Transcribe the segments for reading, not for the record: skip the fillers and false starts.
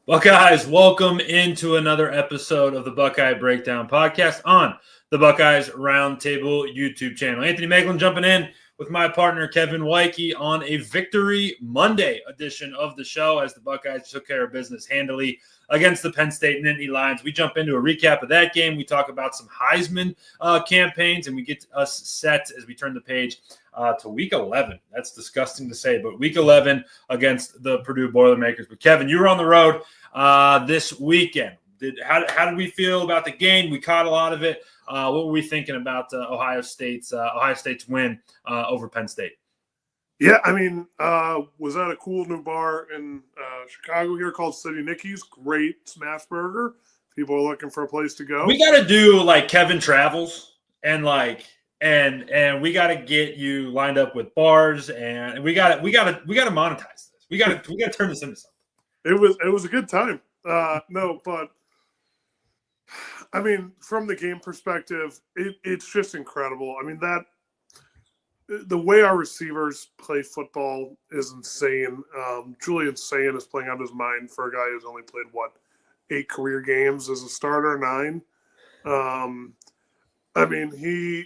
Buckeyes, welcome into another episode of the Buckeye Breakdown Podcast on the Buckeyes Roundtable YouTube channel. Anthony Moeglin jumping in with my partner Kevin Woidke on a Victory Monday edition of the show as the Buckeyes took care of business handily against the Penn State Nittany Lions. We jump into a recap of that game. We talk about some Heisman campaigns, and we get us set as we turn the page to Week 11. That's disgusting to say, but Week 11 against the Purdue Boilermakers. But Kevin, you were on the road this weekend. How did we feel about the game? We caught a lot of it. What were we thinking about Ohio State's win over Penn State? Yeah, I mean, was at a cool new bar in Chicago here called City Nicky's. Great smash burger. People are looking for a place to go. We got to do like Kevin Travels and and we got to get you lined up with bars, and we got to monetize this. We got to turn this into something. It was a good time. No, but I mean, from the game perspective, it's just incredible. I mean, the way our receivers play football is insane. Julian Sayin is playing out of his mind for a guy who's only played 8 career games as a starter, 9. I mean, he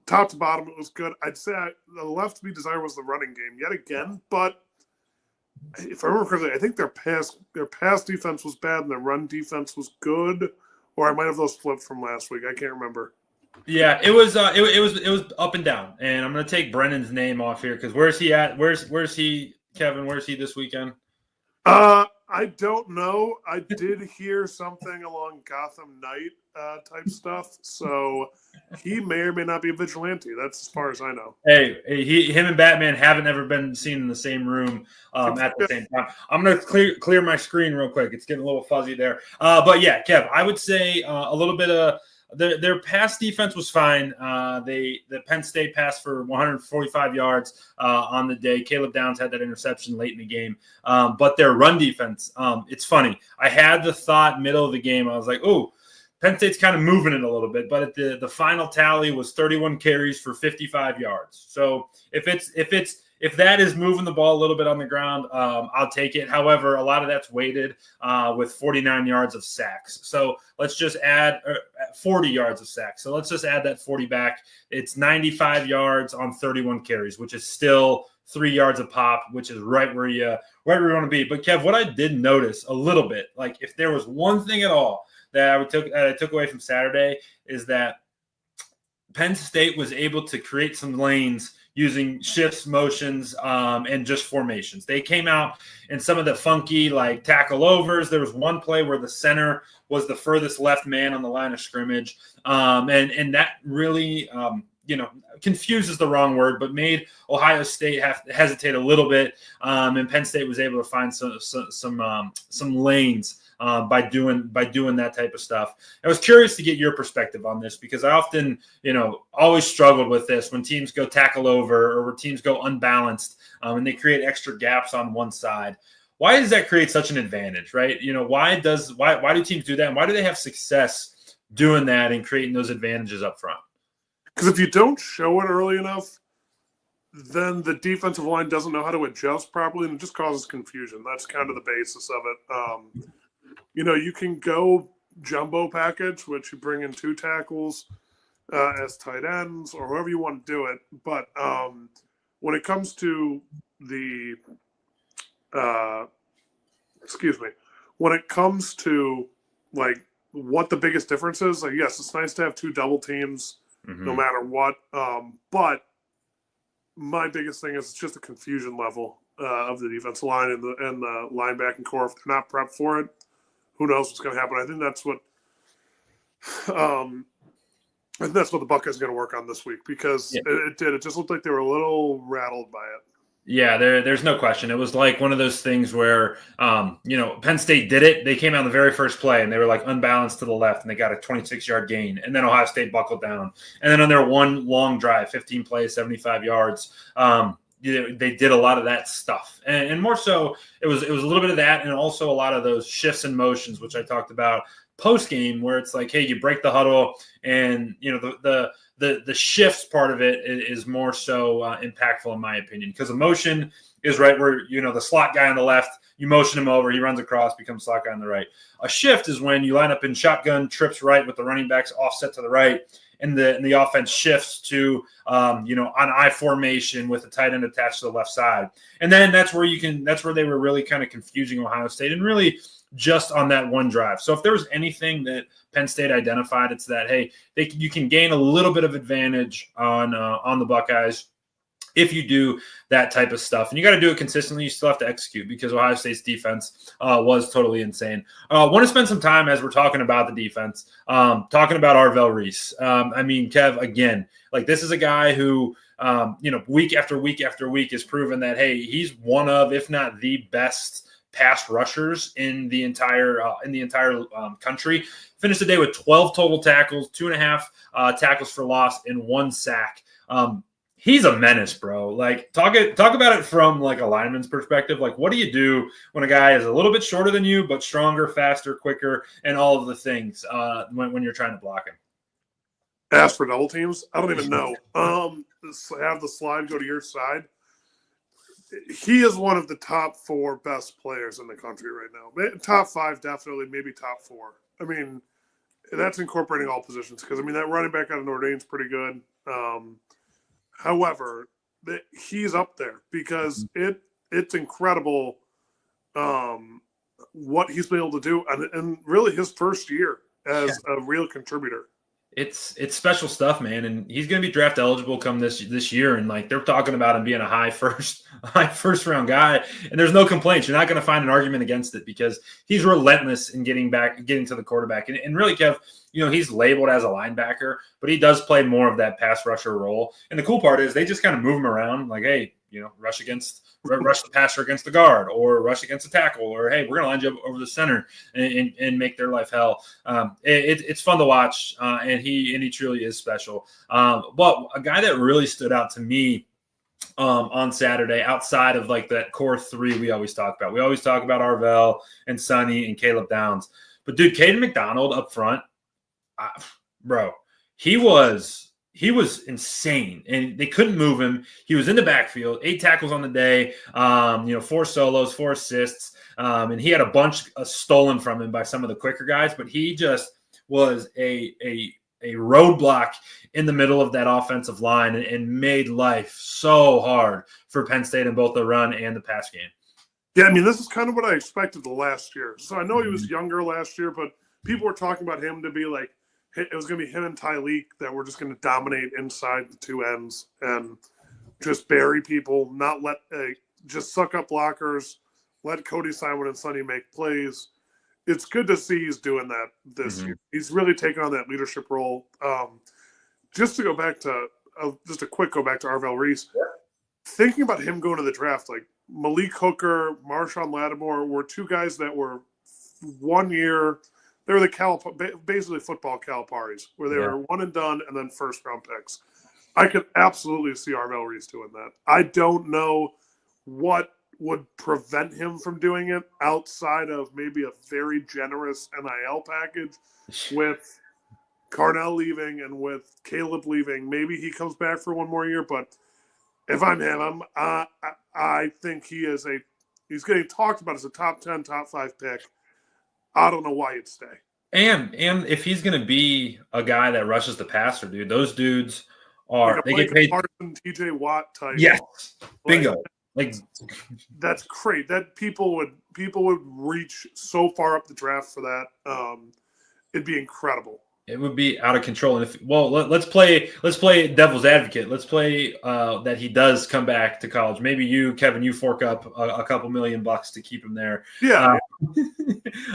top to bottom it was good. I'd say the left to be desired was the running game yet again, but if I remember correctly, I think their pass defense was bad and their run defense was good, or I might have those flipped from last week. I can't remember. Yeah, it was up and down, and I'm gonna take Brennan's name off here because where's he at? Where's he, Kevin? Where's he this weekend? I don't know. I did hear something along Gotham Knight type stuff, so he may or may not be a vigilante. That's as far as I know. Hey, him and Batman haven't ever been seen in the same room at the same time. I'm gonna clear my screen real quick. It's getting a little fuzzy there, but yeah, Kev, I would say a little bit of. Their pass defense was fine. The Penn State passed for 145 yards on the day. Caleb Downs had that interception late in the game. But their run defense, it's funny. I had the thought middle of the game. I was like, oh, Penn State's kind of moving it a little bit. But the final tally was 31 carries for 55 yards. So if that is moving the ball a little bit on the ground, I'll take it. However, a lot of that's weighted with 49 yards of sacks. So let's just add 40 yards of sacks. So let's just add that 40 back. It's 95 yards on 31 carries, which is still 3 yards a pop, which is right where you want to be. But Kev, what I did notice a little bit, like if there was one thing at all that I took away from Saturday, is that Penn State was able to create some lanes using shifts, motions, and just formations. They came out in some of the funky like tackle overs. There was one play where the center was the furthest left man on the line of scrimmage, and that really confuses the wrong word, but made Ohio State have to hesitate a little bit, and Penn State was able to find some lanes by doing that type of stuff. I was curious to get your perspective on this because I often, always struggled with this when teams go tackle over or when teams go unbalanced and they create extra gaps on one side. Why does that create such an advantage, right? Why do teams do that? And why do they have success doing that and creating those advantages up front? Because if you don't show it early enough, then the defensive line doesn't know how to adjust properly, and it just causes confusion. That's kind of the basis of it. You can go jumbo package, which you bring in 2 tackles as tight ends or however you want to do it. But when it comes to when it comes to like what the biggest difference is, like, yes, it's nice to have 2 double teams no matter what. But my biggest thing is it's just the confusion level of the defensive line and the linebacking core. If they're not prepped for it, who knows what's going to happen? I think that's what the Buckeyes are going to work on this week because it did. It just looked like they were a little rattled by it. Yeah, there's no question. It was like one of those things where, Penn State did it. They came out on the very first play, and they were like unbalanced to the left, and they got a 26-yard gain. And then Ohio State buckled down. And then on their one long drive, 15 plays, 75 yards, they did a lot of that stuff. And more so, it was a little bit of that and also a lot of those shifts and motions, which I talked about post-game, where it's like, hey, you break the huddle, and, the shifts part of it is more so impactful in my opinion, because emotion is right where, the slot guy on the left, you motion him over, he runs across, becomes slot guy on the right. A shift is when you line up in shotgun, trips right with the running backs offset to the right, and the offense shifts to, on I formation with a tight end attached to the left side. And then that's where they were really kind of confusing Ohio State, and really just on that one drive. So if there was anything that Penn State identified, it's that, hey, you can gain a little bit of advantage on the Buckeyes if you do that type of stuff. And you got to do it consistently. You still have to execute, because Ohio State's defense was totally insane. I want to spend some time, as we're talking about the defense, talking about Arvell Reese. Kev, again, this is a guy who, week after week after week has proven that, hey, he's one of, if not the best pass rushers in the entire country. Finished the day with 12 total tackles, 2.5 tackles for loss, and 1 sack. He's a menace, bro. Talk about it from a lineman's perspective. What do you do when a guy is a little bit shorter than you, but stronger, faster, quicker, and all of the things when you're trying to block him? Ask for double teams? I don't even know. Have the slide go to your side. He is one of the top 4 best players in the country right now. Top 5, definitely, maybe top 4. That's incorporating all positions, because, that running back out of Notre Dame is pretty good. However, he's up there, because it's incredible what he's been able to do, and really his first year as a real contributor. It's special stuff, man, and he's going to be draft eligible come this year, and they're talking about him being a high first round guy, and there's no complaints. You're not going to find an argument against it, because he's relentless in getting to the quarterback, and really, Kev, he's labeled as a linebacker, but he does play more of that pass rusher role. And the cool part is they just kind of move him around, hey, rush the passer against the guard, or rush against the tackle, or, hey, we're going to line you up over the center and make their life hell. It's fun to watch, and he truly is special. But a guy that really stood out to me on Saturday, outside of that core 3 we always talk about. We always talk about Arvell and Sonny and Caleb Downs. But, dude, Caden McDonald up front, bro, he was insane, and they couldn't move him. He was in the backfield, 8 tackles on the day, 4 solos, 4 assists, and he had a bunch stolen from him by some of the quicker guys, but he just was a roadblock in the middle of that offensive line, and made life so hard for Penn State in both the run and the pass game. Yeah, this is kind of what I expected the last year. So I know he was younger last year, but people were talking about him to be it was going to be him and Tyleek that were just going to dominate inside the 2 ends and just bury people, not let just suck up blockers, let Cody Simon and Sonny make plays. It's good to see he's doing that this year. He's really taken on that leadership role. Just to go back to Arvell Reese, thinking about him going to the draft, Malik Hooker, Marshawn Lattimore were 2 guys that were 1 year. They were basically football Calipari's, where they were one and done and then first round picks. I could absolutely see Arvell Reese doing that. I don't know what would prevent him from doing it outside of maybe a very generous NIL package with Carnell leaving and with Caleb leaving. Maybe he comes back for 1 more year, but if I'm him, I think he's getting talked about as a top 10, top 5 pick. I don't know why you'd stay. And if he's going to be a guy that rushes the passer, dude, those dudes they get paid. Carson, TJ Watt type. Yes, bingo. That's great. That people would reach so far up the draft for that. It'd be incredible. It would be out of control. And let's play devil's advocate. Let's play that he does come back to college. Maybe you, Kevin, you fork up a couple $1 million to keep him there. Yeah.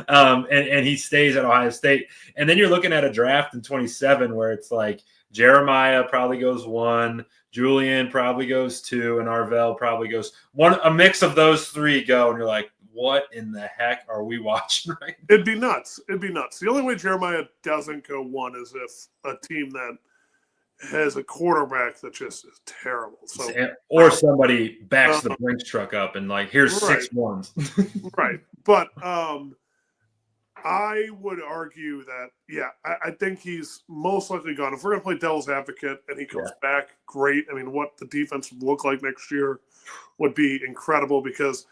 And he stays at Ohio State. And then you're looking at a draft in 2027 where it's Jeremiah probably goes 1, Julian probably goes 2, and Arvell probably goes 1. A mix of those 3 go, and you're like, what in the heck are we watching right now? It'd be nuts. The only way Jeremiah doesn't go 1 is if a team that has a quarterback that just is terrible. So, or somebody backs the Brinks truck up and here's right. 6 ones. Right. But I would argue that, I think he's most likely gone. If we're going to play devil's advocate and he comes back, great. I mean, what the defense would look like next year would be incredible because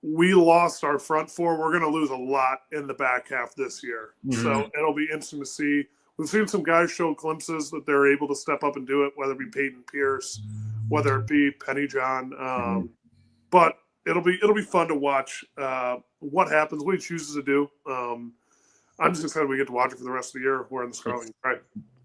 we lost our front four. We're going to lose a lot in the back half this year. Mm-hmm. So it'll be interesting to see. We've seen some guys show glimpses that they're able to step up and do it, whether it be Peyton Pierce, whether it be Penny John. But it'll be fun to watch what happens, what he chooses to do. I'm just excited we get to watch it for the rest of the year. We're in the Scarlet, right?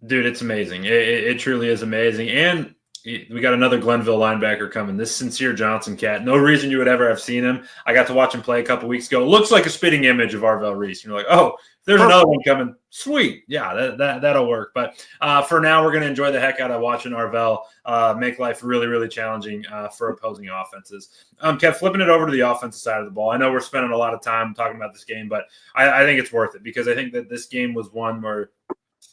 Dude, it's amazing. It truly is amazing. And we got another Glenville linebacker coming. This Sincere Johnson cat. No reason you would ever have seen him. I got to watch him play a couple weeks ago. Looks like a spitting image of Arvell Reese. You're like, oh, there's another one coming. Sweet. Yeah, that'll work. But for now, we're going to enjoy the heck out of watching Arvell make life really, really challenging for opposing offenses. Kev, flipping it over to the offensive side of the ball. I know we're spending a lot of time talking about this game, but I think it's worth it because I think that this game was one where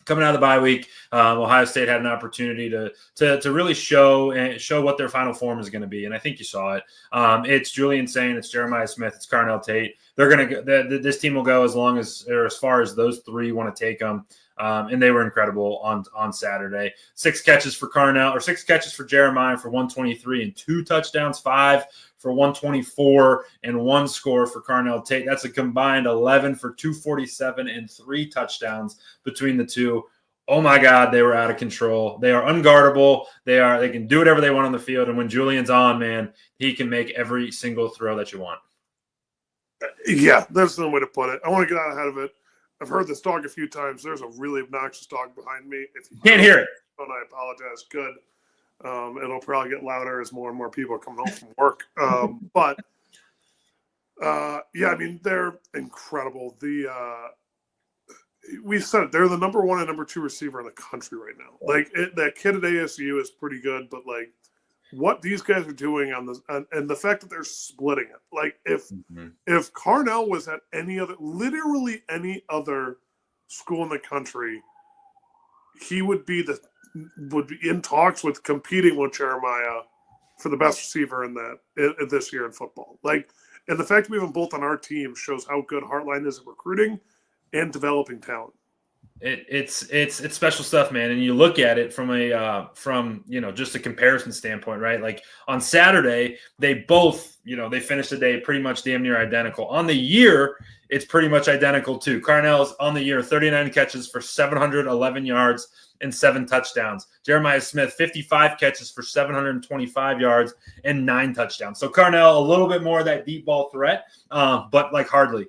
coming out of the bye week, Ohio State had an opportunity to really show what their final form is going to be, and I think you saw it. It's Julian Sayin, it's Jeremiah Smith, it's Carnell Tate. They're going to this team will go as far as those three want to take them, and they were incredible on Saturday. 6 catches for Jeremiah for 123 and 2 touchdowns, 5 for 124 and 1 score for Carnell Tate. That's a combined 11 for 247 and 3 touchdowns between the two. Oh my God, they were out of control. They are unguardable. They can do whatever they want on the field. And when Julian's on, man, he can make every single throw that you want. Yeah, that's the way to put it. I want to get out ahead of it. I've heard this dog a few times. There's a really obnoxious dog behind me. If you can't hear it, I apologize. Good. It'll probably get louder as more and more people are coming home from work. But I mean, they're incredible. We said it, they're the number 1 and number 2 receiver in the country right now. Like that kid at ASU is pretty good, but like what these guys are doing on this, and the fact that they're splitting it. Like if Carnell was at literally any other school in the country, he would be in talks with competing with Jeremiah for the best receiver in this year in football. Like, and the fact that we have them both on our team shows how good Heartline is at recruiting and developing talent. It's special stuff, man. And you look at it from just a comparison standpoint, right? Like on Saturday, they both, they finished the day pretty much damn near identical. On the year, it's pretty much identical too. Carnell's on the year, 39 catches for 711 yards and 7 touchdowns. Jeremiah Smith, 55 catches for 725 yards and 9 touchdowns. So Carnell, a little bit more of that deep ball threat, but like hardly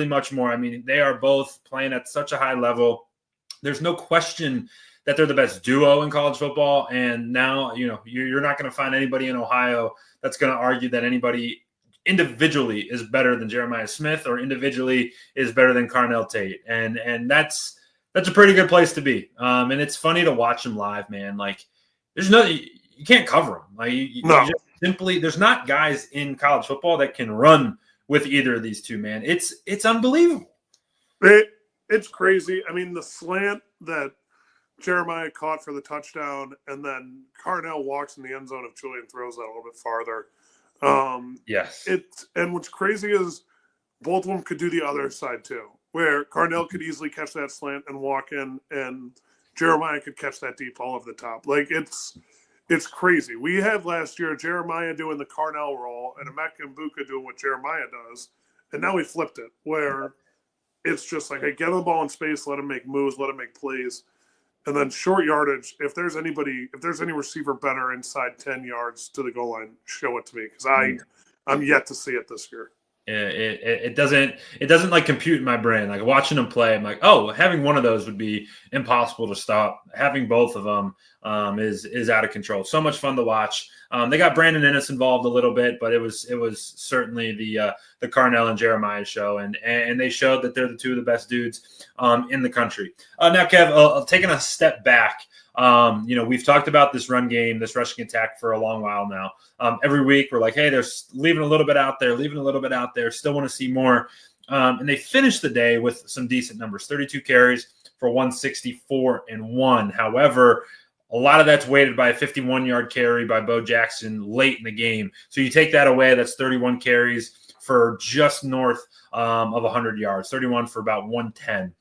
much more. I mean, they are both playing at such a high level. There's no question that they're the best duo in college football. And now, you're not going to find anybody in Ohio that's going to argue that anybody individually is better than Jeremiah Smith or individually is better than Carnell Tate. And that's a pretty good place to be. And it's funny to watch them live, man. Like you can't cover them. Like you just simply, there's not guys in college football that can run with either of these two, man. It's unbelievable. It's crazy. I mean, the slant that Jeremiah caught for the touchdown, and then Carnell walks in the end zone if Julian throws that a little bit farther. Yes. And what's crazy is both of them could do the other side too, where Carnell could easily catch that slant and walk in, and Jeremiah could catch that deep ball over the top. Like it's crazy. We had last year Jeremiah doing the Carnell role and Emeka Mbuka doing what Jeremiah does, and now we flipped it where it's just like, hey, get the ball in space, let him make moves, let him make plays, and then short yardage. If there's any receiver better inside 10 yards to the goal line, show it to me because I'm yet to see it this year. It doesn't like compute in my brain. Like watching them play, I'm like, oh, having one of those would be impossible to stop. Having both of them is out of control. So much fun to watch. They got Brandon Ennis involved a little bit, but it was certainly the Carnell and Jeremiah show, and they showed that they're the two of the best dudes in the country. Now, Kev, taking a step back. We've talked about this run game, this rushing attack for a long while now. Every week we're like, hey, they're leaving a little bit out there, still want to see more. And they finished the day with some decent numbers, 32 carries for 164 and 1. However, a lot of that's weighted by a 51-yard carry by Bo Jackson late in the game. So you take that away, that's 31 carries for just north of 100 yards, 31 for about 110.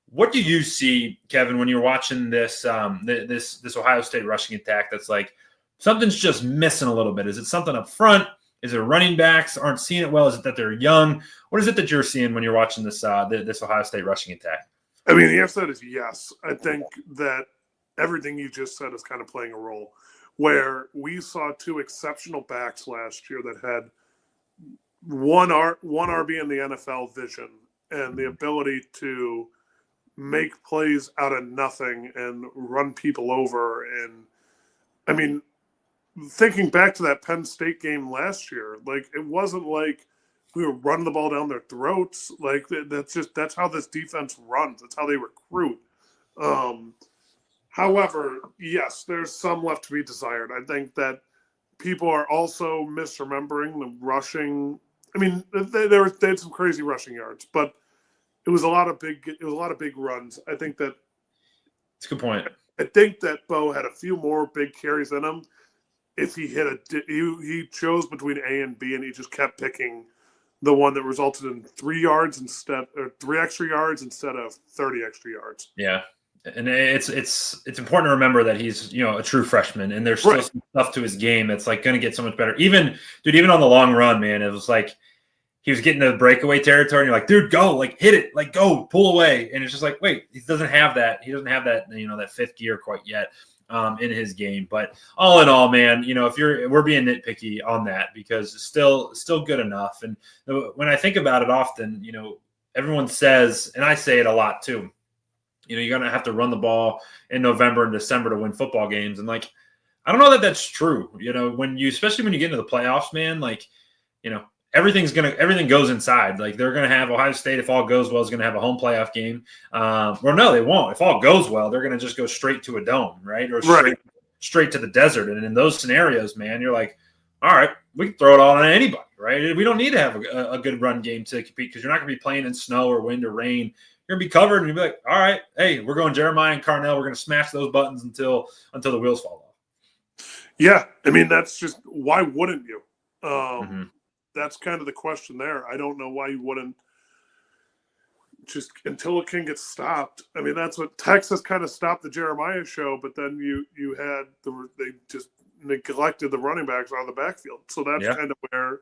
What do you see, Kevin, when you're watching this this Ohio State rushing attack that's like something's just missing a little bit? Is it something up front? Is it running backs aren't seeing it well? Is it that they're young? What is it that you're seeing when you're watching this this Ohio State rushing attack? I mean, the answer is yes. I think that everything you just said is kind of playing a role, where we saw two exceptional backs last year that had one RB in the NFL vision and the ability to make plays out of nothing and run people over. And I mean, thinking back to that Penn State game last year, like it wasn't like we were running the ball down their throats. Like that's how this defense runs. That's how they recruit. However, yes, there's some left to be desired. I think that people are also misremembering the rushing. I mean, they had some crazy rushing yards, but it was a lot of big runs. I think that it's a good point. I think that Bo had a few more big carries in him. If he he chose between A and B, and he just kept picking the one that resulted in 3 extra yards instead of 30 extra yards. Yeah. And it's important to remember that he's, a true freshman, and there's still some stuff to his game that's like going to get so much better. Even on the long run, man, it was like he was getting to breakaway territory, and you're like, dude, go, like hit it, like go, pull away. And it's just like, wait, he doesn't have that. He doesn't have that, that fifth gear quite yet in his game. But all in all, man, if we're being nitpicky on that because it's still good enough. And when I think about it often, everyone says, and I say it a lot too, you're going to have to run the ball in November and December to win football games. And like, I don't know that that's true. Especially when you get into the playoffs, man, like, everything goes inside. Like they're going to have Ohio State, if all goes well, is going to have a home playoff game. Well, no, they won't. If all goes well, they're going to just go straight to a dome, right? Or straight to the desert. And in those scenarios, man, you're like, all right, we can throw it all on anybody, right? We don't need to have a good run game to compete because you're not going to be playing in snow or wind or rain. You're going to be covered, and you'll be like, all right, hey, we're going Jeremiah and Carnell. We're going to smash those buttons until the wheels fall off. Yeah, I mean, that's just – why wouldn't you? That's kind of the question there. I don't know why you wouldn't just – until it can get stopped. I mean, that's what Texas kind of stopped the Jeremiah show, but then you had they just neglected the running backs out of the backfield. So that's kind of where,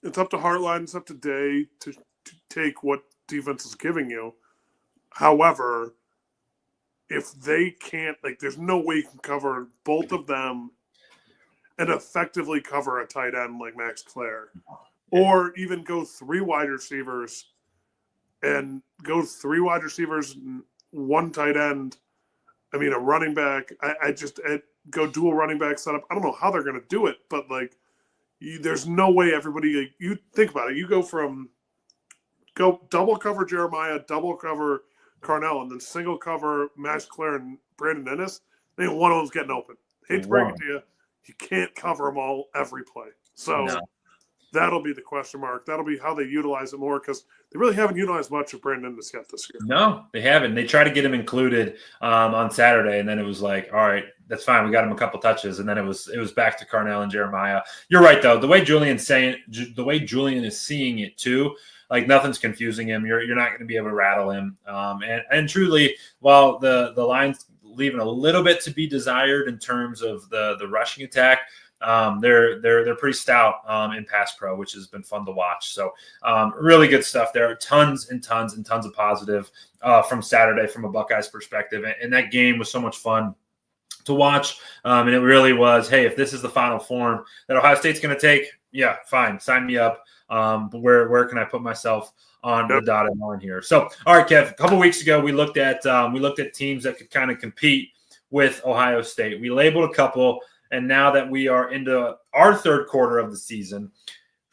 it's up to Hartline, it's up to Day to take what – defense is giving you. However, if they can't, there's no way you can cover both of them and effectively cover a tight end like Max Clare, or even go 3 wide receivers and go 3 wide receivers, 1 tight end. I mean, a running back. I go dual running back setup. I don't know how they're going to do it, but there's no way everybody. You think about it. You go double cover Jeremiah, double cover Carnell, and then single cover Max Clare and Brandon Ennis. Then one of them's getting open. Hate to break it to you, you can't cover them all every play. So that'll be the question mark. That'll be how they utilize it more because they really haven't utilized much of Brandon Ennis yet this year. No, they haven't. They tried to get him included on Saturday, and then it was like, all right, that's fine. We got him a couple touches, and then it was back to Carnell and Jeremiah. You're right, though. The way Julian is seeing it too. Like nothing's confusing him. You're not going to be able to rattle him. And truly, while the Lions leaving a little bit to be desired in terms of the rushing attack, they're pretty stout in pass pro, which has been fun to watch. So really good stuff there. Tons and tons and tons of positive from Saturday from a Buckeyes perspective. And that game was so much fun to watch. And it really was, hey, if this is the final form that Ohio State's going to take, yeah, fine, sign me up. But where can I put myself on the dotted line here? So, all right, Kev, a couple weeks ago, we looked at teams that could kind of compete with Ohio State. We labeled a couple, and now that we are into our third quarter of the season,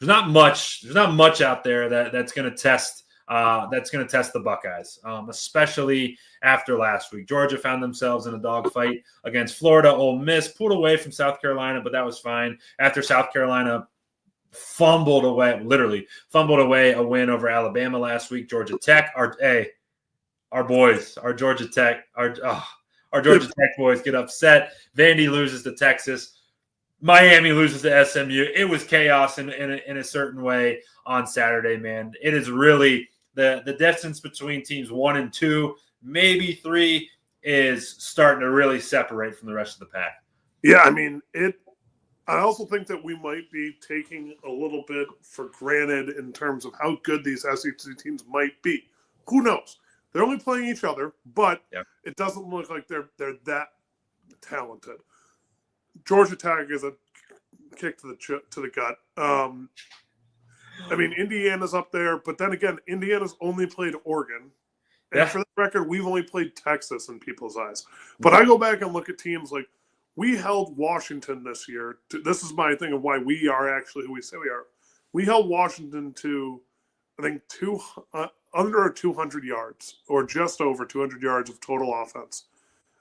there's not much out there that's going to test the Buckeyes, especially after last week. Georgia found themselves in a dogfight against Florida. Ole Miss pulled away from South Carolina, but that was fine. After South Carolina fumbled away a win over Alabama last week. Georgia Tech, our Georgia Tech boys get upset. Vandy loses to Texas. Miami loses to SMU. It was chaos in a certain way on Saturday, man. It is really the distance between teams 1 and 2, maybe 3, is starting to really separate from the rest of the pack. Yeah, I mean, I also think that we might be taking a little bit for granted in terms of how good these SEC teams might be. Who knows? They're only playing each other, but it doesn't look like they're that talented. Georgia Tech is a kick to the gut. I mean, Indiana's up there, but then again, Indiana's only played Oregon. And for the record, we've only played Texas in people's eyes. But I go back and look at teams like we held Washington this year. This is my thing of why we are actually who we say we are. We held Washington to, I think, under 200 yards or just over 200 yards of total offense.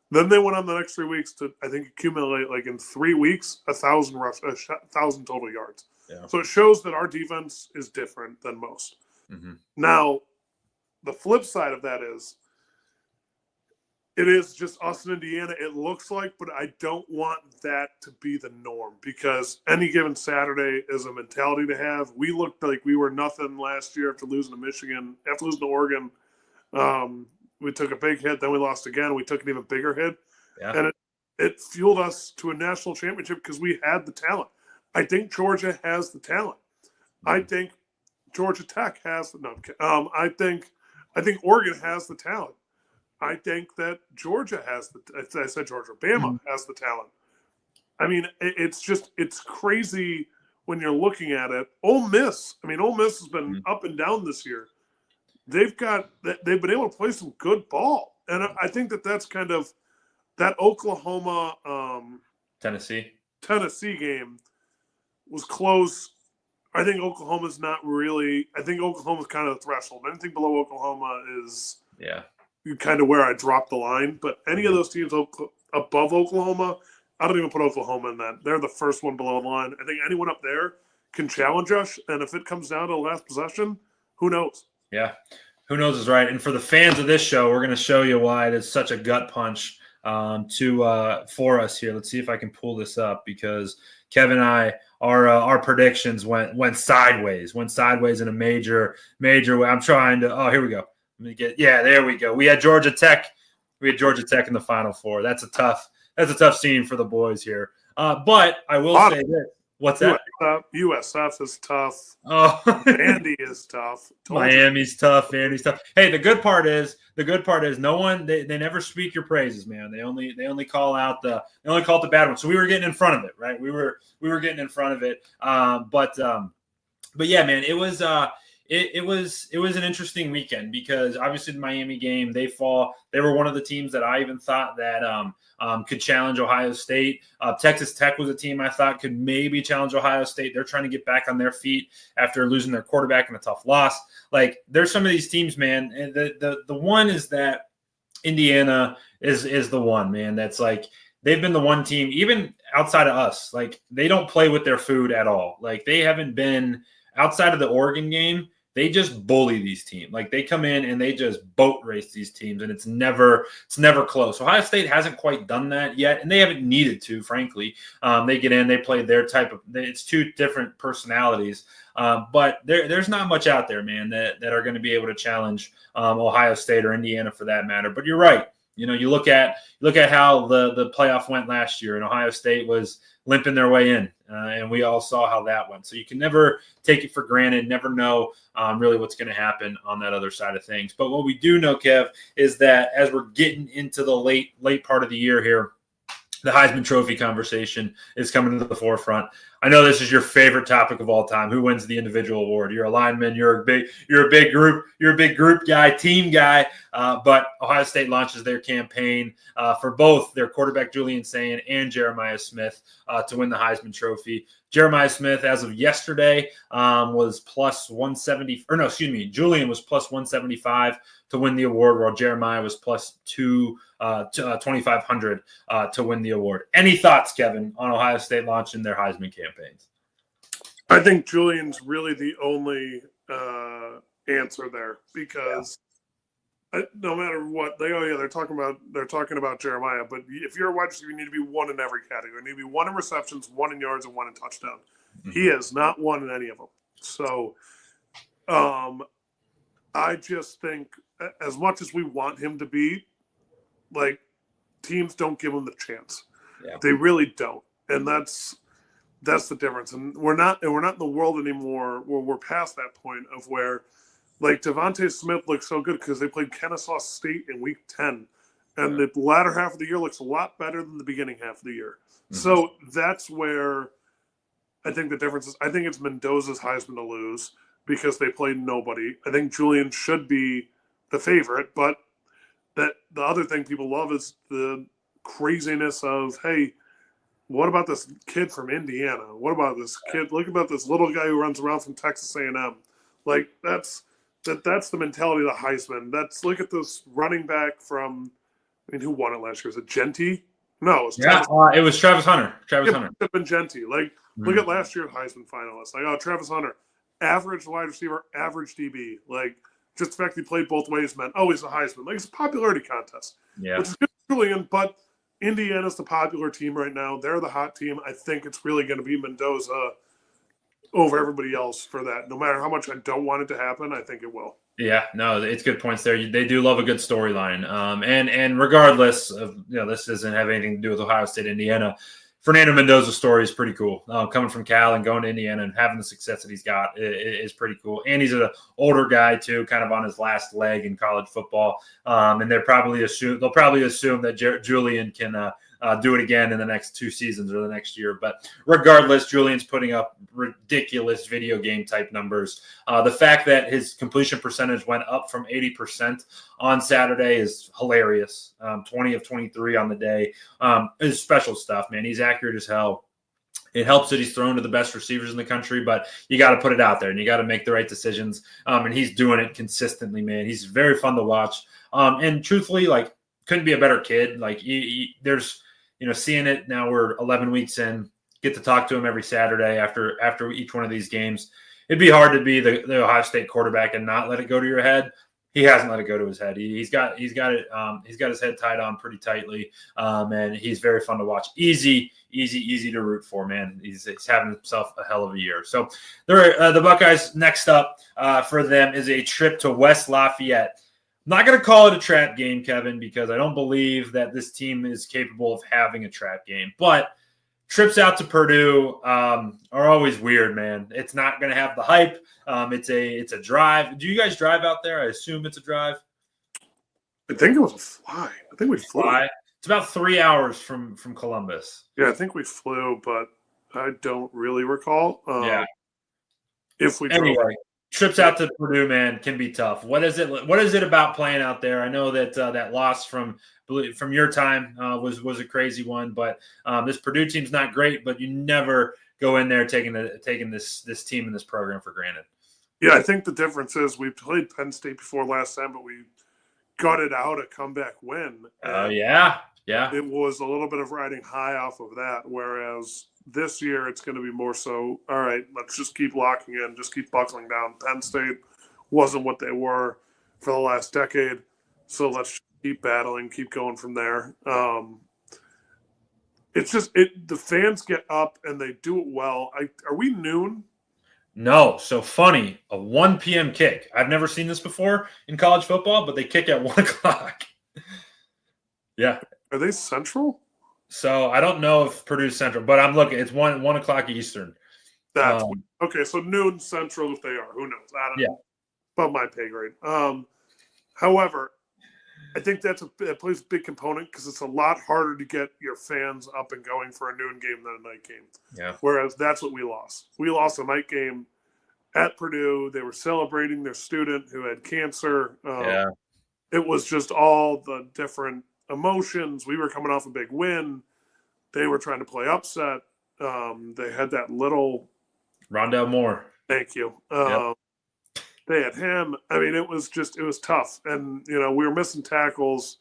Then they went on the next 3 weeks to, I think, accumulate, like in 3 weeks, 1,000 total yards. Yeah. So it shows that our defense is different than most. Mm-hmm. Now, the flip side of that is, it is just us in Indiana, it looks like, but I don't want that to be the norm because any given Saturday is a mentality to have. We looked like we were nothing last year after losing to Michigan, after losing to Oregon. We took a big hit, then we lost again. We took an even bigger hit. Yeah. And it fueled us to a national championship because we had the talent. I think Georgia has the talent. Mm-hmm. I think Georgia Tech has the I think Oregon has the talent. I think that Georgia has I said Georgia, Bama has the talent. I mean, it's crazy when you're looking at it. Ole Miss has been up and down this year. They've been able to play some good ball. And I think that's kind of that Oklahoma Tennessee game was close. I think Oklahoma's not really. I think Oklahoma's kind of the threshold. Anything below Oklahoma is kind of where I drop the line. But any of those teams above Oklahoma, I don't even put Oklahoma in that. They're the first one below the line. I think anyone up there can challenge us. And if it comes down to the last possession, who knows? Yeah, who knows is right. And for the fans of this show, we're going to show you why it is such a gut punch for us here. Let's see if I can pull this up because Kevin and I, our predictions went sideways in a major way. I'm trying to. Oh, here we go. There we go. We had Georgia Tech in the Final Four. That's a tough scene for the boys here. But I will say this. What's that? USF is tough. Oh, Vandy is tough. Miami's tough. Vandy's tough. Hey, the good part is no one they never speak your praises, man. They only call out the bad one. So we were getting in front of it, right? We were getting in front of it. But yeah, man, it was an interesting weekend because obviously the Miami game, they were one of the teams that I even thought that could challenge Ohio State. Texas Tech was a team I thought could maybe challenge Ohio State. They're trying to get back on their feet after losing their quarterback in a tough loss. Like there's some of these teams, man. And the one is that Indiana is the one, man. That's like they've been the one team, even outside of us. Like they don't play with their food at all. Like they haven't been outside of the Oregon game. They just bully these teams. Like they come in and they just boat race these teams, and it's never close. Ohio State hasn't quite done that yet, and they haven't needed to, frankly. They get in, they play their type of. It's two different personalities, but there's not much out there, man, that are going to be able to challenge Ohio State or Indiana for that matter. But you're right. You know, you look at how the playoff went last year, and Ohio State was limping their way in, and we all saw how that went. So you can never take it for granted, never know really what's going to happen on that other side of things. But what we do know, Kev, is that as we're getting into the late part of the year here, the Heisman Trophy conversation is coming to the forefront. I know this is your favorite topic of all time. Who wins the individual award? You're a lineman. You're a big group guy, team guy. But Ohio State launches their campaign for both their quarterback Julian Sayin and Jeremiah Smith to win the Heisman Trophy. Jeremiah Smith, as of yesterday, was plus 170. Or no, excuse me. Julian was plus 175 to win the award, while Jeremiah was plus 2,500 to win the award. Any thoughts, Kevin, on Ohio State launching their Heisman campaigns? I think Julian's really the only answer there because No matter what they're talking about Jeremiah. But if you're a wide receiver, you need to be one in every category. You need to be one in receptions, one in yards, and one in touchdown. Mm-hmm. He is not one in any of them. So, I just think as much as we want him to be, like, teams don't give him the chance. Yeah. They really don't, and that's the difference. And we're not in the world anymore where we're past that point of where. Like, Devontae Smith looks so good because they played Kennesaw State in Week 10. And the latter half of the year looks a lot better than the beginning half of the year. Mm-hmm. So that's where I think the difference is. I think it's Mendoza's Heisman to lose because they played nobody. I think Julian should be the favorite. But that the other thing people love is the craziness of, hey, what about this kid from Indiana? What about this kid? Look about this little guy who runs around from Texas A&M. Like, that's the mentality of the Heisman. Look at this running back from, who won it last year? Was it Genty? No, it was Travis Hunter. Hunter. It been Genty. Like, look at last year's Heisman finalists. Like, Travis Hunter, average wide receiver, average DB. Like, just the fact he played both ways meant, he's a Heisman. Like, it's a popularity contest. Yeah. Which is good for Julian, but Indiana's the popular team right now. They're the hot team. I think it's really going to be Mendoza over everybody else for that. No matter how much I don't want it to happen, I think it will. Yeah, no, it's good points there. They do love a good storyline. And regardless of, this doesn't have anything to do with Ohio State, Indiana. Fernando Mendoza's story is pretty cool. Coming from Cal and going to Indiana and having the success that he's got is pretty cool. And he's an older guy too, kind of on his last leg in college football. And they'll probably assume that Julian can do it again in the next 2 seasons or the next year. But regardless, Julian's putting up ridiculous video game type numbers. The fact that his completion percentage went up from 80% on Saturday is hilarious. 20 of 23 on the day is special stuff, man. He's accurate as hell. It helps that he's thrown to the best receivers in the country, but you got to put it out there and you got to make the right decisions. And he's doing it consistently, man. He's very fun to watch. And truthfully, like, couldn't be a better kid. Like, there's, seeing it now, we're 11 weeks in, get to talk to him every Saturday after each one of these games. It'd be hard to be the Ohio State quarterback and not let it go to your head. He hasn't let it go to his head. He's got his head tied on pretty tightly, and he's very fun to watch. Easy to root for, man. He's having himself a hell of a year. So the Buckeyes, next up for them is a trip to West Lafayette. I'm not going to call it a trap game, Kevin, because I don't believe that this team is capable of having a trap game. But trips out to Purdue are always weird, man. It's not going to have the hype. It's a drive. Do you guys drive out there? I assume it's a drive. I think it was a fly. I think we flew. It's about 3 hours from Columbus. Yeah, I think we flew, but I don't really recall. If we drove. Trips out to Purdue, man, can be tough. What is it about playing out there? I know that that loss from your time was a crazy one, but this Purdue team's not great. But you never go in there taking this team and this program for granted. Yeah, I think the difference is we played Penn State before last time, but we gutted out a comeback win. Oh yeah. It was a little bit of riding high off of that, whereas this year it's going to be more so, all right, let's just keep locking in, just keep buckling down. Penn State wasn't what they were for the last decade, so let's keep battling, keep going from there. It's just the fans get up and they do it well. Are we noon? No. So funny, a 1 p.m. kick. I've never seen this before in college football, but they kick at 1 o'clock. Yeah. Are they Central? So I don't know if Purdue's Central, but I'm looking. It's 1 o'clock Eastern. That's okay. So noon Central if they are. Who knows? I don't know. About my pay grade. However, I think that plays a big component because it's a lot harder to get your fans up and going for a noon game than a night game. Yeah. Whereas that's what we lost. We lost a night game at Purdue. They were celebrating their student who had cancer. It was just all the different emotions. We were coming off a big win. They were trying to play upset. They had that little Rondell Moore. Thank you. They had him. I mean, it was tough. And, we were missing tackles.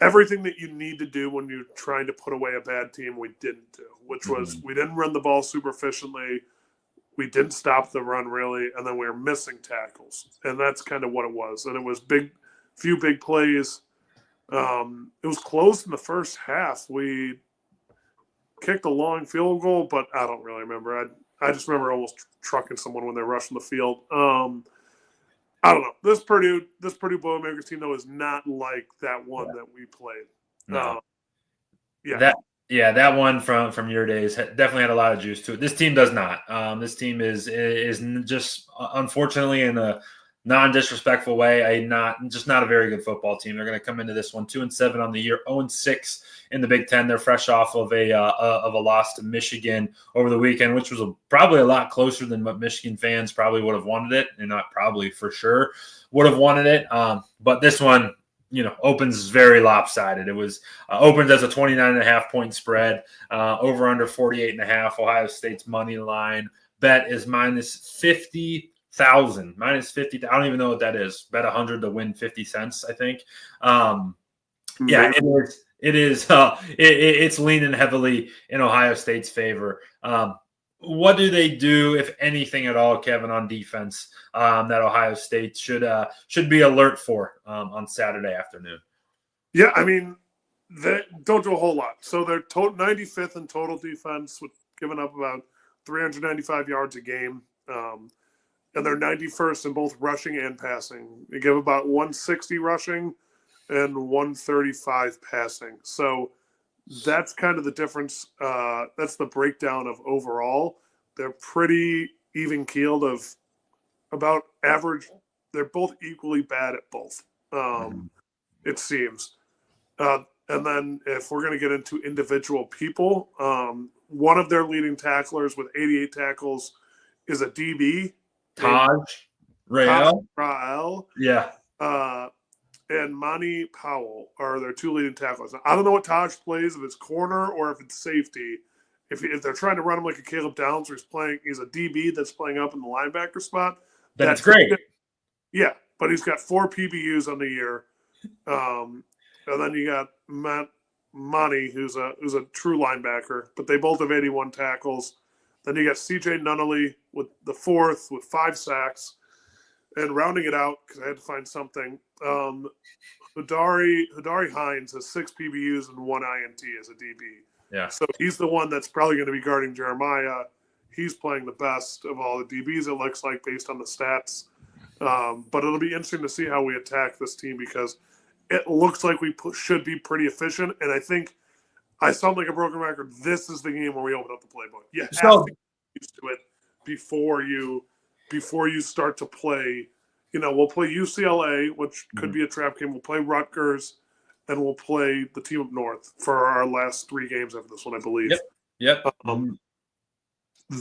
Everything that you need to do when you're trying to put away a bad team, we didn't do, which was we didn't run the ball super efficiently. We didn't stop the run really, and then we were missing tackles, and that's kind of what it was. And it was few big plays. It was close in the first half. We kicked a long field goal, but I don't really remember. I just remember almost trucking someone when they're rushing the field. I don't know. This Purdue Boilermakers team though is not like that one that we played. No. Yeah. That one from your days definitely had a lot of juice to it. This team does not. This team is just unfortunately in a non-disrespectful way, not a very good football team. They're going to come into this one 2-7 on the year, 0-6 in the Big Ten. They're fresh off of a loss to Michigan over the weekend, which was probably a lot closer than what Michigan fans probably would have wanted it, and not probably for sure would have wanted it. But this one, opens very lopsided. It was opened as a 29.5 point spread, over under 48.5. Ohio State's money line bet is -50,000, -50. I don't even know what that is. Bet 100 to win 50 cents, I think. Yeah, it is. It's leaning heavily in Ohio State's favor. What do they do, if anything at all, Kevin, on defense that Ohio State should be alert for on Saturday afternoon? Yeah, I mean, they don't do a whole lot. So they're 95th in total defense, with giving up about 395 yards a game. And they're 91st in both rushing and passing. They give about 160 rushing and 135 passing. So that's kind of the difference. That's the breakdown of overall. They're pretty even-keeled of about average. They're both equally bad at both, it seems. And then if we're going to get into individual people, one of their leading tacklers with 88 tackles is a DB. Taj Rael. Yeah. And Monty Powell are their two leading tacklers. I don't know what Taj plays, if it's corner or if it's safety. If they're trying to run him like a Caleb Downs, where he's a DB that's playing up in the linebacker spot. That's great. Yeah, but he's got 4 PBUs on the year. And then you got Monty, who's a true linebacker, but they both have 81 tackles. Then you got CJ Nunnally with the 4th with 5 sacks. And rounding it out, because I had to find something, Hidari Hines has 6 PBUs and 1 INT as a DB. Yeah. So he's the one that's probably going to be guarding Jeremiah. He's playing the best of all the DBs, it looks like, based on the stats. But it'll be interesting to see how we attack this team, because it looks like we should be pretty efficient. And I think I sound like a broken record. This is the game where we open up the playbook. You have to get used to it before you start to play. We'll play UCLA, which could be a trap game. We'll play Rutgers, and we'll play the team up north for our last 3 games after this one, I believe. Yep.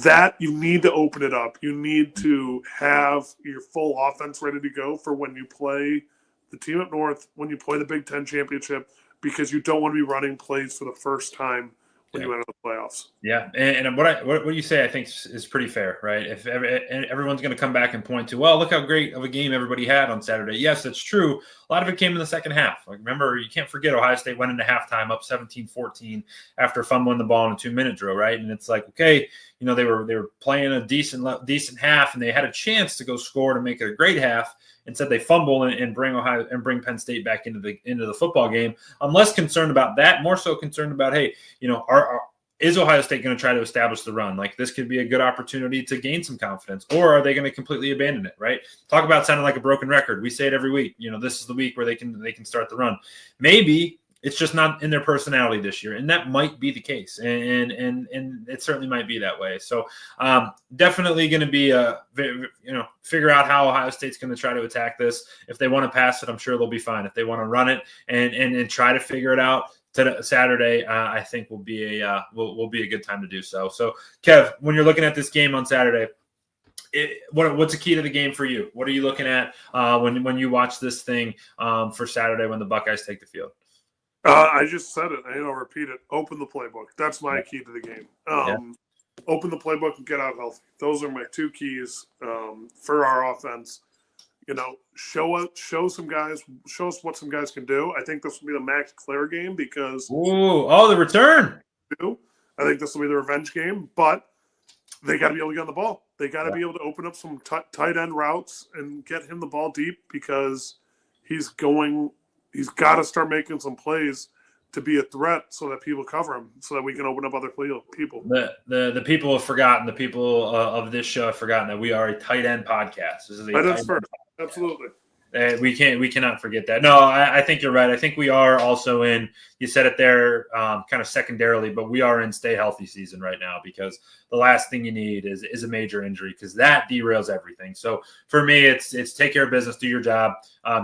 That you need to open it up. You need to have your full offense ready to go for when you play the team up north, when you play the Big Ten championship, because you don't want to be running plays for the first time when you enter the playoffs. Yeah, and what you say, I think, is pretty fair, right? If everyone's going to come back and point to, well, look how great of a game everybody had on Saturday. Yes, that's true. A lot of it came in the second half. Like, remember, you can't forget Ohio State went into halftime up 17-14 after fumbling the ball in a 2-minute drill, right? And it's like, okay, they were playing a decent half, and they had a chance to go score to make it a great half. Instead, they fumble and bring Penn State back into the football game. I'm less concerned about that, more so concerned about, hey, is Ohio State going to try to establish the run? Like, this could be a good opportunity to gain some confidence, or are they going to completely abandon it? Right? Talk about sounding like a broken record. We say it every week. This is the week where they can start the run. Maybe it's just not in their personality this year, and that might be the case, and it certainly might be that way. So definitely going to be figure out how Ohio State's going to try to attack this. If they want to pass it, I'm sure they'll be fine. If they want to run it and try to figure it out Saturday, I think will be a good time to do so. So Kev, when you're looking at this game on Saturday, what's the key to the game for you? What are you looking at when you watch this thing for Saturday when the Buckeyes take the field? I just said it. I'll repeat it. Open the playbook. That's my key to the game. Open the playbook and get out healthy. Those are my 2 keys for our offense. Show us what some guys can do. I think this will be the Max Clare game because the return. I think this will be the revenge game, but they got to be able to get on the ball. They got to be able to open up some tight end routes and get him the ball deep because he's got to start making some plays to be a threat so that people cover him, so that we can open up other people. The people have forgotten, the people of this show have forgotten that we are a tight end podcast. This is a tight end first. Absolutely. We cannot forget that. No, I think you're right. I think we are also in, you said it there kind of secondarily, but we are in stay healthy season right now, because the last thing you need is a major injury, because that derails everything. So for me, it's take care of business, do your job,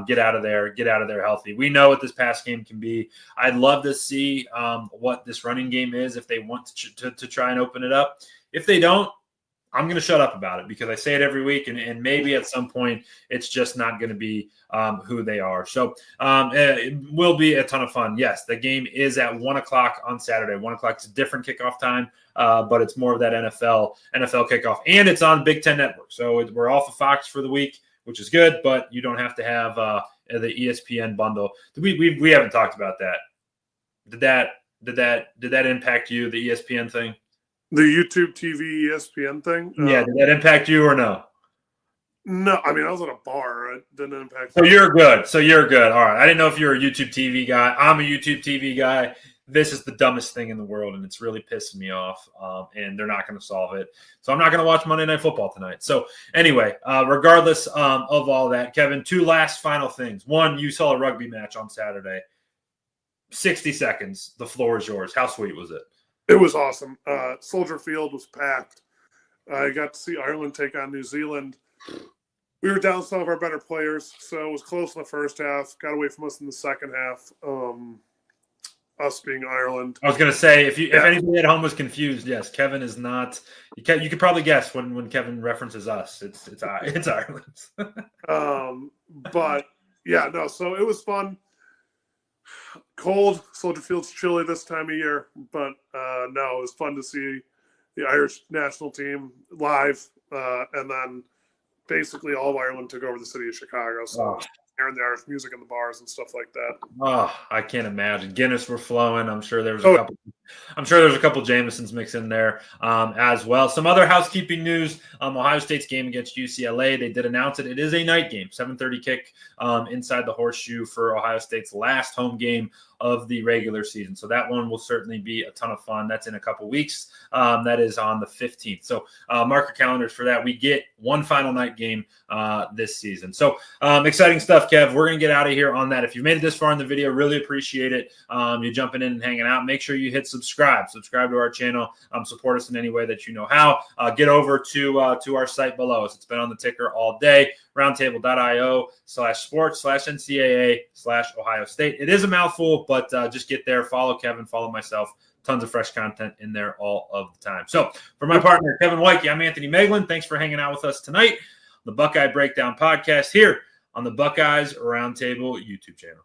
get out of there healthy. We know what this pass game can be. I'd love to see what this running game is if they want to try and open it up. If they don't, I'm going to shut up about it, because I say it every week, and maybe at some point it's just not going to be who they are. So it will be a ton of fun. Yes, the game is at 1 o'clock on Saturday. 1 o'clock is a different kickoff time, but it's more of that NFL kickoff, and it's on Big Ten Network. So we're off of Fox for the week, which is good, but you don't have to have the ESPN bundle. We haven't talked about that. Did that impact you, the ESPN thing? The YouTube TV ESPN thing? Yeah, did that impact you or no? No, I mean, I was at a bar. It didn't impact me. So you're good. All right. I didn't know if you're a YouTube TV guy. I'm a YouTube TV guy. This is the dumbest thing in the world, and it's really pissing me off, and they're not going to solve it. So I'm not going to watch Monday Night Football tonight. So anyway, regardless of all that, Kevin, two last final things. One, you saw a rugby match on Saturday. 60 seconds. The floor is yours. How sweet was it? It was awesome. Soldier Field was packed. I got to see Ireland take on New Zealand. We were down some of our better players, so it was close in the first half. Got away from us in the second half. Us being Ireland. I was going to say, if anybody at home was confused, yes, Kevin is not. You could probably guess when Kevin references us, it's Ireland. But yeah, no. So it was fun. Cold. Soldier Field's chilly this time of year, but no, it was fun to see the Irish national team live, and then basically all of Ireland took over the city of Chicago. So hearing the Irish music in the bars and stuff like that. Oh, I can't imagine. Guinness were flowing. I'm sure there was a couple. I'm sure there's a couple Jamesons mixed in there as well. Some other housekeeping news: Ohio State's game against UCLA. They did announce it. It is a night game, 7:30 kick inside the Horseshoe for Ohio State's last home game of the regular season. So that one will certainly be a ton of fun. That's in a couple weeks. That is on the 15th. So mark your calendars for that. We get one final night game this season. So exciting stuff, Kev. We're going to get out of here on that. If you've made it this far in the video, really appreciate it. You jumping in and hanging out. Make sure you hit subscribe to our channel. Support us in any way that you know how. Get over to our site below us. It's been on the ticker all day. roundtable.io/sports/NCAA/Ohio State. It is a mouthful, but just get there. Follow Kevin, follow myself. Tons of fresh content in there all of the time. So for my partner, Kevin Woidke, I'm Anthony Moeglin. Thanks for hanging out with us tonight. The Buckeye Breakdown Podcast here on the Buckeyes Roundtable YouTube channel.